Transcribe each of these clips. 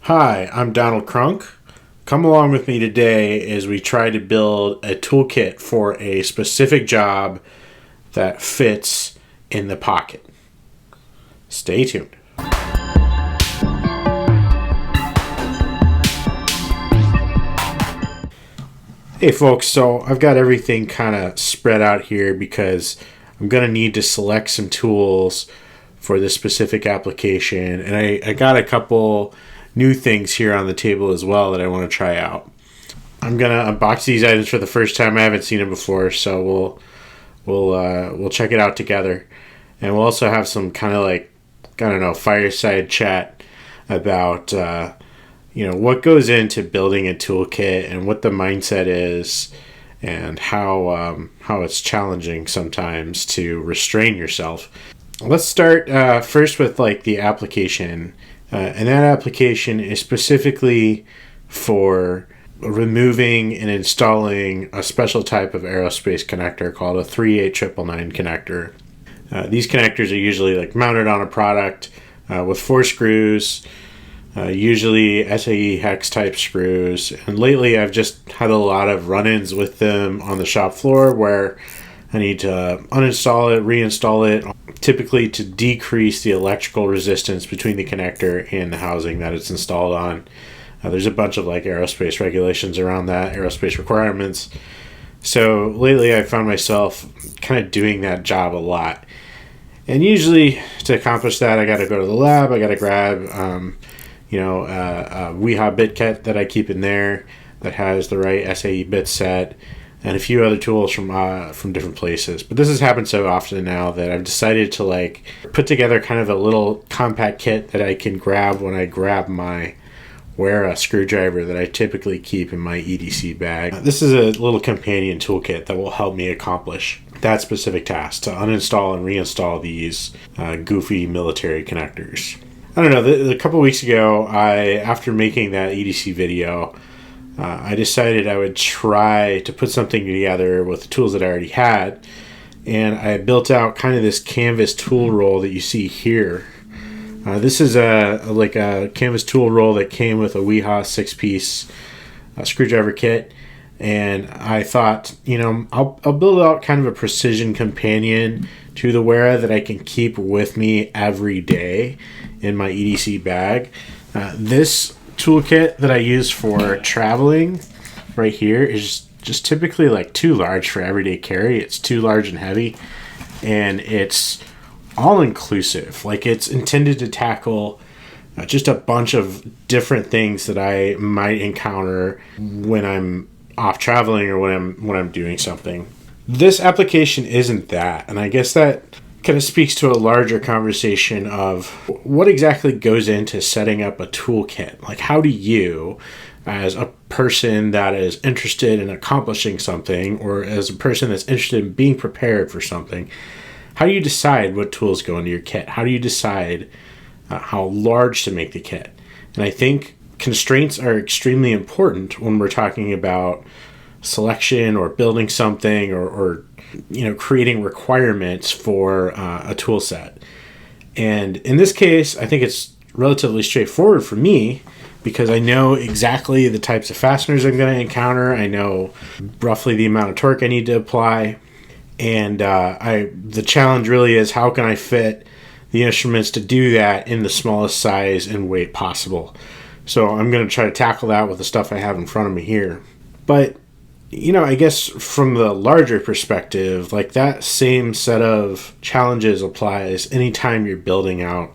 Hi, I'm Donald Crunk. Come along with me today as we try to build a toolkit for a specific job that fits in the pocket. Stay tuned. Hey folks, so I've got everything kind of spread out here because I'm going to need to select some tools for this specific application, and I got a couple new things here on the table as well that I want to try out. I'm gonna unbox these items for the first time. I haven't seen them before, so we'll check it out together, and we'll also have some kind of like, I don't know, fireside chat about what goes into building a toolkit and what the mindset is, and how it's challenging sometimes to restrain yourself. Let's start first with like the application. And that application is specifically for removing and installing a special type of aerospace connector called a 38999 connector. These connectors are usually like mounted on a product with 4 screws, usually SAE hex type screws. And lately I've just had a lot of run-ins with them on the shop floor where I need to uninstall it, reinstall it, typically to decrease the electrical resistance between the connector and the housing that it's installed on. There's a bunch of like aerospace regulations around that, aerospace requirements. So lately I found myself kind of doing that job a lot. And usually to accomplish that, I got to go to the lab, I got to grab a WeHa bit kit that I keep in there that has the right SAE bit set, and a few other tools from different places. But this has happened so often now that I've decided to like put together kind of a little compact kit that I can grab when I grab my Wera screwdriver that I typically keep in my EDC bag. This is a little companion toolkit that will help me accomplish that specific task, to uninstall and reinstall these goofy military connectors. I don't know, a couple weeks ago, after making that EDC video, I decided I would try to put something together with the tools that I already had, and I built out kind of this canvas tool roll that you see here. This is a canvas tool roll that came with a WeHa 6-piece screwdriver kit, and I thought, I'll build out kind of a precision companion to the Wera that I can keep with me every day in my EDC bag. This toolkit that I use for traveling right here is just typically like too large for everyday carry. It's too large and heavy, and it's all inclusive. Like, it's intended to tackle just a bunch of different things that I might encounter when I'm off traveling or when I'm doing something. This application isn't that, and I guess that kind of speaks to a larger conversation of what exactly goes into setting up a toolkit. Like, how do you, as a person that is interested in accomplishing something, or as a person that's interested in being prepared for something, how do you decide what tools go into your kit? How do you decide how large to make the kit? And I think constraints are extremely important when we're talking about selection or building something or creating requirements for a tool set. And in this case, I think it's relatively straightforward for me because I know exactly the types of fasteners I'm going to encounter. I know roughly the amount of torque I need to apply. And the challenge really is, how can I fit the instruments to do that in the smallest size and weight possible? So I'm going to try to tackle that with the stuff I have in front of me here. But I guess from the larger perspective, like, that same set of challenges applies anytime you're building out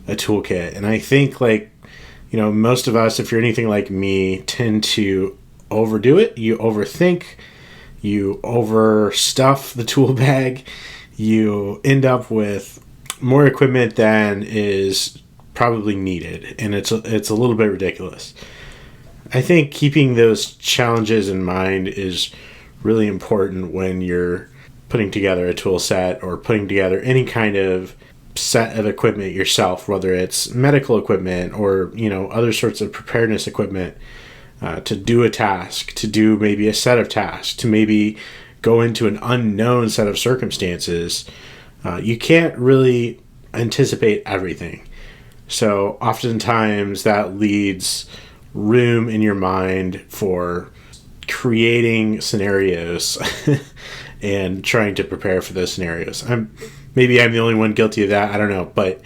a toolkit. And I think, most of us, if you're anything like me, tend to overdo it. You overthink, you overstuff the tool bag, you end up with more equipment than is probably needed, and it's a little bit ridiculous. I think keeping those challenges in mind is really important when you're putting together a tool set or putting together any kind of set of equipment yourself, whether it's medical equipment or other sorts of preparedness equipment, to do a task, to do maybe a set of tasks, to maybe go into an unknown set of circumstances. You can't really anticipate everything. So oftentimes that leaves room in your mind for creating scenarios and trying to prepare for those scenarios. Maybe I'm the only one guilty of that. I don't know, but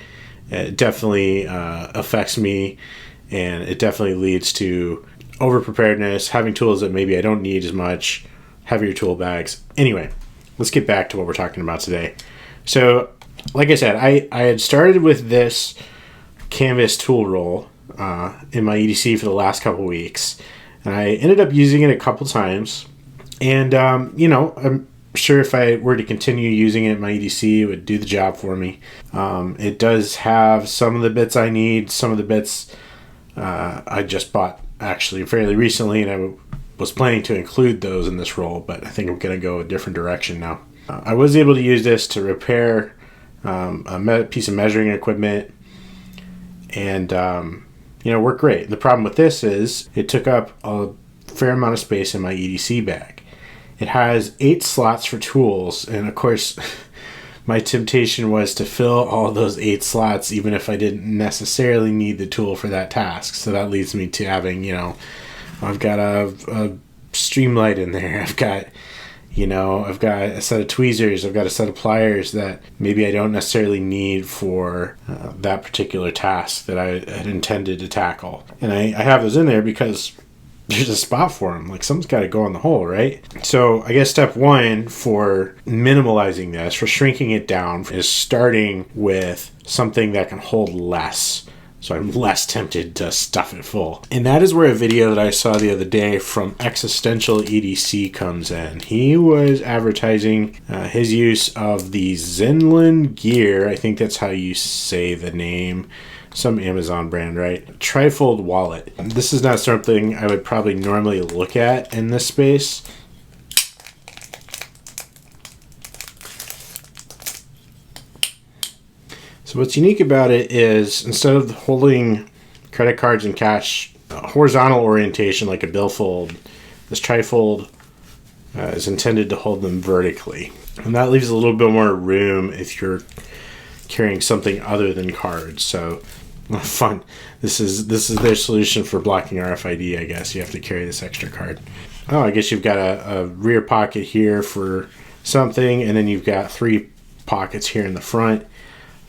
it definitely affects me, and it definitely leads to over preparedness, having tools that maybe I don't need as much, heavier tool bags. Anyway, let's get back to what we're talking about today. So, like I said, I had started with this canvas tool roll in my EDC for the last couple weeks, and I ended up using it a couple times. And I'm sure if I were to continue using it in my EDC, it would do the job for me. It does have some of the bits I need. Some of the bits I just bought actually fairly recently, and I was planning to include those in this roll, but I think I'm going to go a different direction now. I was able to use this to repair a piece of measuring equipment, and worked great. The problem with this is it took up a fair amount of space in my EDC bag. It has 8 slots for tools, and of course my temptation was to fill all those 8 slots even if I didn't necessarily need the tool for that task. So that leads me to having, I've got a streamlight in there. I've got a set of tweezers. I've got a set of pliers that maybe I don't necessarily need for that particular task that I had intended to tackle. And I have those in there because there's a spot for them. Like, something's got to go in the hole, right? So I guess step one for minimalizing this, for shrinking it down, is starting with something that can hold less. So I'm less tempted to stuff it full. And that is where a video that I saw the other day from Existential EDC comes in. He was advertising his use of the Zenlin Gear. I think that's how you say the name. Some Amazon brand, right? Trifold wallet. This is not something I would probably normally look at in this space. So what's unique about it is instead of holding credit cards and cash horizontal orientation like a billfold, this trifold is intended to hold them vertically. And that leaves a little bit more room if you're carrying something other than cards. So fun. This is their solution for blocking RFID, I guess. You have to carry this extra card. Oh, I guess you've got a rear pocket here for something, and then you've got 3 pockets here in the front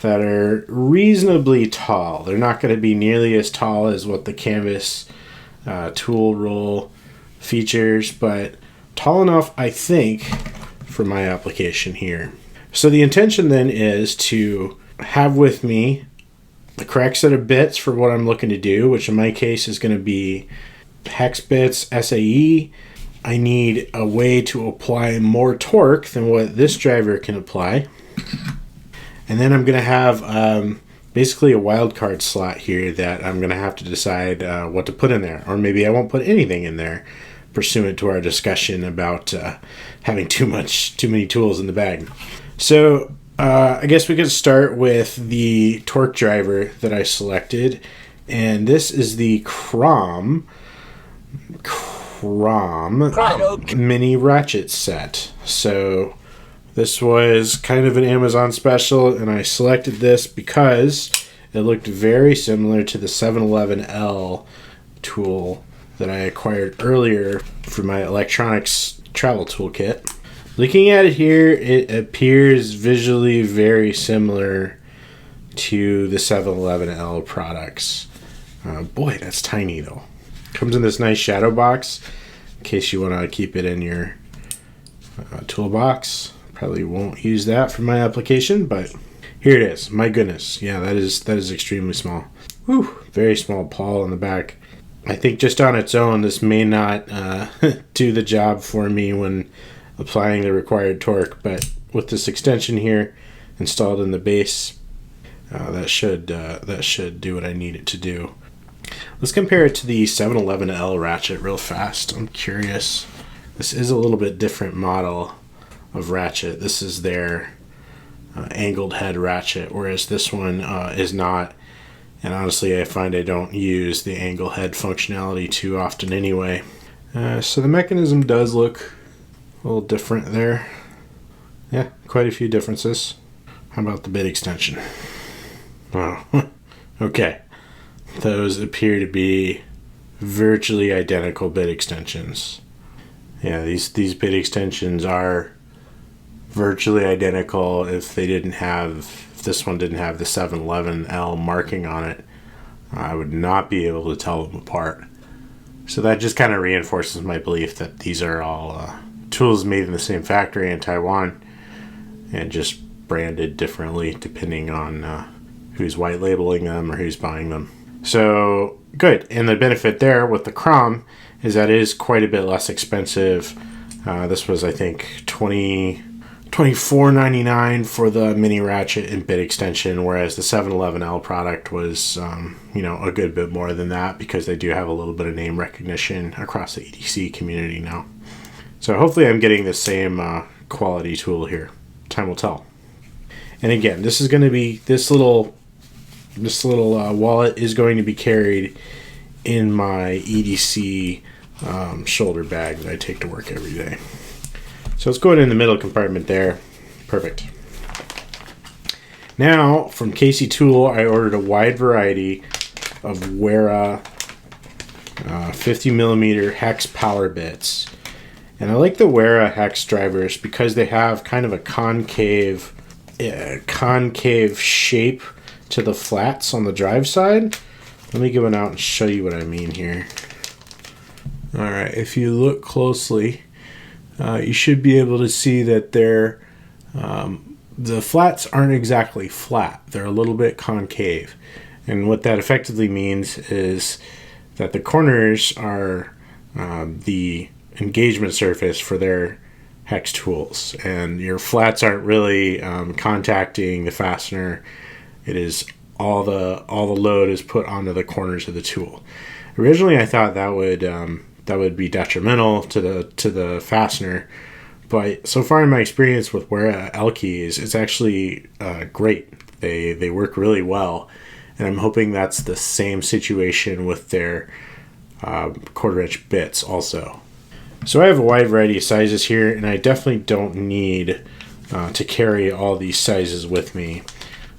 that are reasonably tall. They're not going to be nearly as tall as what the canvas tool roll features, but tall enough, I think, for my application here. So the intention then is to have with me the correct set of bits for what I'm looking to do, which in my case is going to be hex bits, SAE. I need a way to apply more torque than what this driver can apply. And then I'm going to have basically a wildcard slot here that I'm going to have to decide what to put in there. Or maybe I won't put anything in there, pursuant to our discussion about having too many tools in the bag. So I guess we could start with the torque driver that I selected. And this is the Crom mini ratchet set. So this was kind of an Amazon special, and I selected this because it looked very similar to the 711L tool that I acquired earlier for my electronics travel toolkit. Looking at it here, it appears visually very similar to the 711L products. Boy, that's tiny though. Comes in this nice shadow box in case you want to keep it in your toolbox. Probably won't use that for my application, but here it is. My goodness. Yeah, that is extremely small. Whew, very small pawl on the back. I think just on its own, this may not do the job for me when applying the required torque, but with this extension here installed in the base, that should do what I need it to do. Let's compare it to the 711L ratchet real fast. I'm curious. This is a little bit different model of ratchet. This is their angled head ratchet, whereas this one is not. And honestly, I find I don't use the angle head functionality too often anyway. So the mechanism does look a little different there. Yeah, quite a few differences. How about the bit extension? Oh, Okay, those appear to be virtually identical bit extensions. Yeah, these bit extensions are virtually identical. If this one didn't have the 711L marking on it, I would not be able to tell them apart. So that just kind of reinforces my belief that these are all tools made in the same factory in Taiwan and just branded differently depending on who's white labeling them or who's buying them. So good. And the benefit there with the Crom is that it is quite a bit less expensive. This was, I think, $24.99 for the mini ratchet and bit extension, whereas the 711L product was, a good bit more than that because they do have a little bit of name recognition across the EDC community now. So hopefully I'm getting the same quality tool here. Time will tell. And again, this is going to be this little wallet is going to be carried in my EDC shoulder bag that I take to work every day. So let's go in the middle compartment there. Perfect. Now, from Casey Tool, I ordered a wide variety of Wera 50 millimeter hex power bits. And I like the Wera hex drivers because they have kind of a concave shape to the flats on the drive side. Let me get one out and show you what I mean here. All right, if you look closely, you should be able to see that the flats aren't exactly flat. They're a little bit concave. And what that effectively means is that the corners are the engagement surface for their hex tools. And your flats aren't really contacting the fastener. It is all the load is put onto the corners of the tool. Originally, I thought that would be detrimental to the fastener, but so far in my experience with Wera L keys, it's actually great. They work really well, and I'm hoping that's the same situation with their quarter-inch bits also. So I have a wide variety of sizes here, and I definitely don't need to carry all these sizes with me,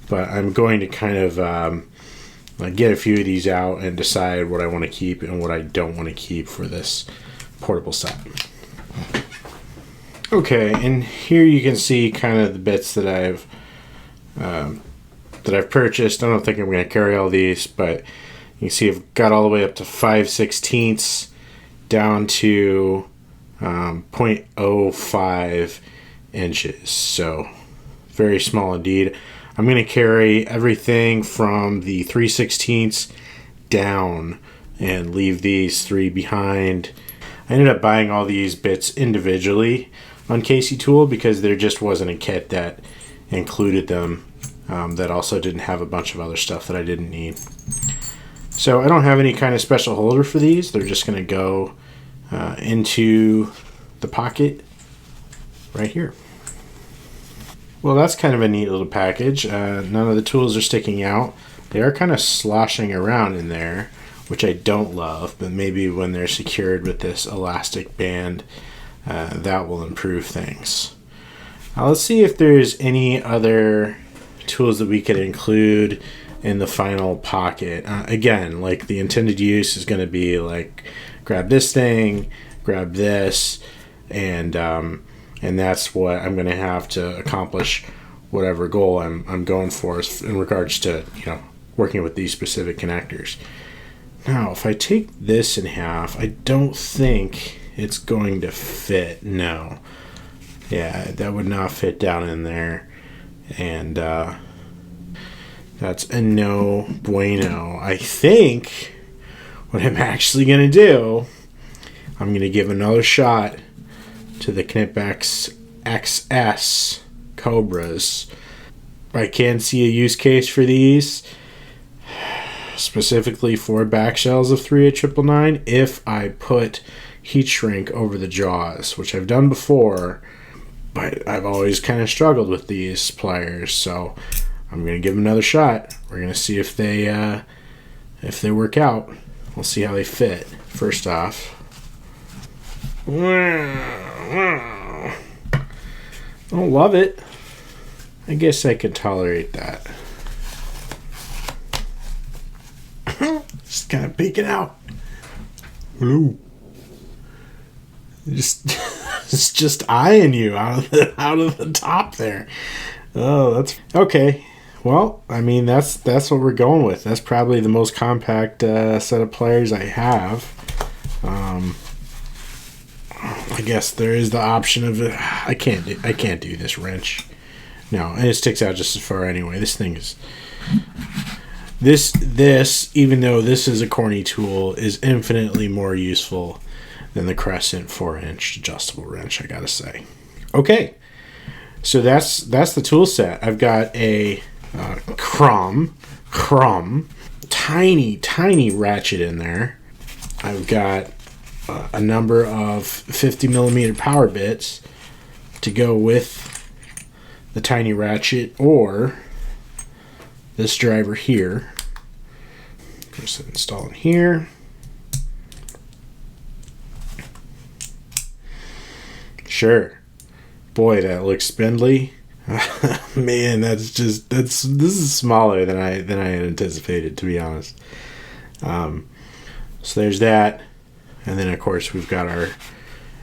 but I'm going to kind of get a few of these out and decide what I want to keep and what I don't want to keep for this portable set. Okay, and here you can see kind of the bits that I've purchased. I don't think I'm going to carry all these, but you can see I've got all the way up to 5/16 down to 0.05 inches. So very small indeed. I'm going to carry everything from the 3/16 down and leave these three behind. I ended up buying all these bits individually on Casey Tool because there just wasn't a kit that included them that also didn't have a bunch of other stuff that I didn't need. So I don't have any kind of special holder for these. They're just going to go into the pocket right here. Well, that's kind of a neat little package. None of the tools are sticking out. They are kind of sloshing around in there, which I don't love, but maybe when they're secured with this elastic band, that will improve things. Now let's see if there's any other tools that we could include in the final pocket. Again, like the intended use is going to be like grab this thing, grab this, and that's what I'm going to have to accomplish whatever goal I'm going for in regards to working with these specific connectors. Now, if I take this in half, I don't think it's going to fit. No. Yeah, that would not fit down in there. And that's a no bueno. I think what I'm actually going to do, I'm going to give another shot to the Knipx XS Cobras. I can see a use case for these, specifically for back shells of 38999, if I put heat shrink over the jaws, which I've done before, but I've always kind of struggled with these pliers, so I'm going to give them another shot. We're going to see if they work out. We'll see how they fit, first off. I don't love it. I guess I could tolerate that. Just kind of peeking out. Hello. It's just eyeing you out of the top there. Oh, that's okay. Well, I mean that's what we're going with. That's probably the most compact set of pliers I have. I guess there is the option of I can't do this wrench. No, and it sticks out just as far anyway. This thing is this even though this is a corny tool is infinitely more useful than the Crescent 4-inch adjustable wrench, I gotta say. Okay, so that's the tool set. I've got a crumb, tiny ratchet in there. I've got a number of 50 millimeter power bits to go with the tiny ratchet, or this driver here. Just install it here. Sure. Boy, that looks spindly. Man, this is smaller than I had anticipated, to be honest. So there's that, and then of course we've got our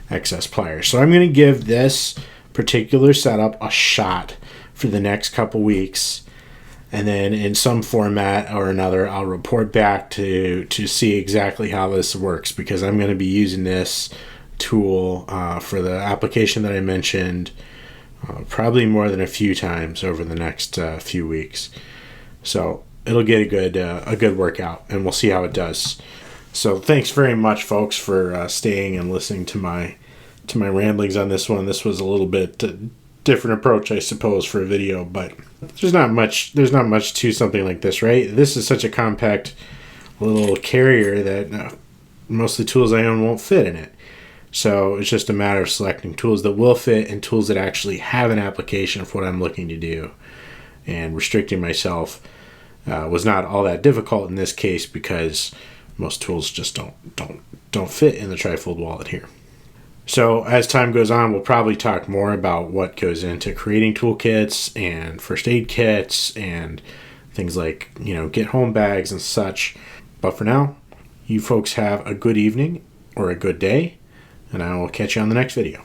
excess pliers. So I'm going to give this particular setup a shot for the next couple weeks, and then in some format or another I'll report back to see exactly how this works, because I'm going to be using this tool for the application that I mentioned probably more than a few times over the next few weeks. So it'll get a good workout, and we'll see how it does. So thanks very much, folks, for staying and listening to my ramblings on this one. This was a little bit different approach, I suppose, for a video, but there's not much to something like this, right? This is such a compact little carrier that most of the tools I own won't fit in it. So it's just a matter of selecting tools that will fit and tools that actually have an application for what I'm looking to do. And restricting myself was not all that difficult in this case, because most tools just don't fit in the trifold wallet here. So as time goes on, we'll probably talk more about what goes into creating toolkits and first aid kits and things like, get home bags and such. But for now, you folks have a good evening or a good day, and I will catch you on the next video.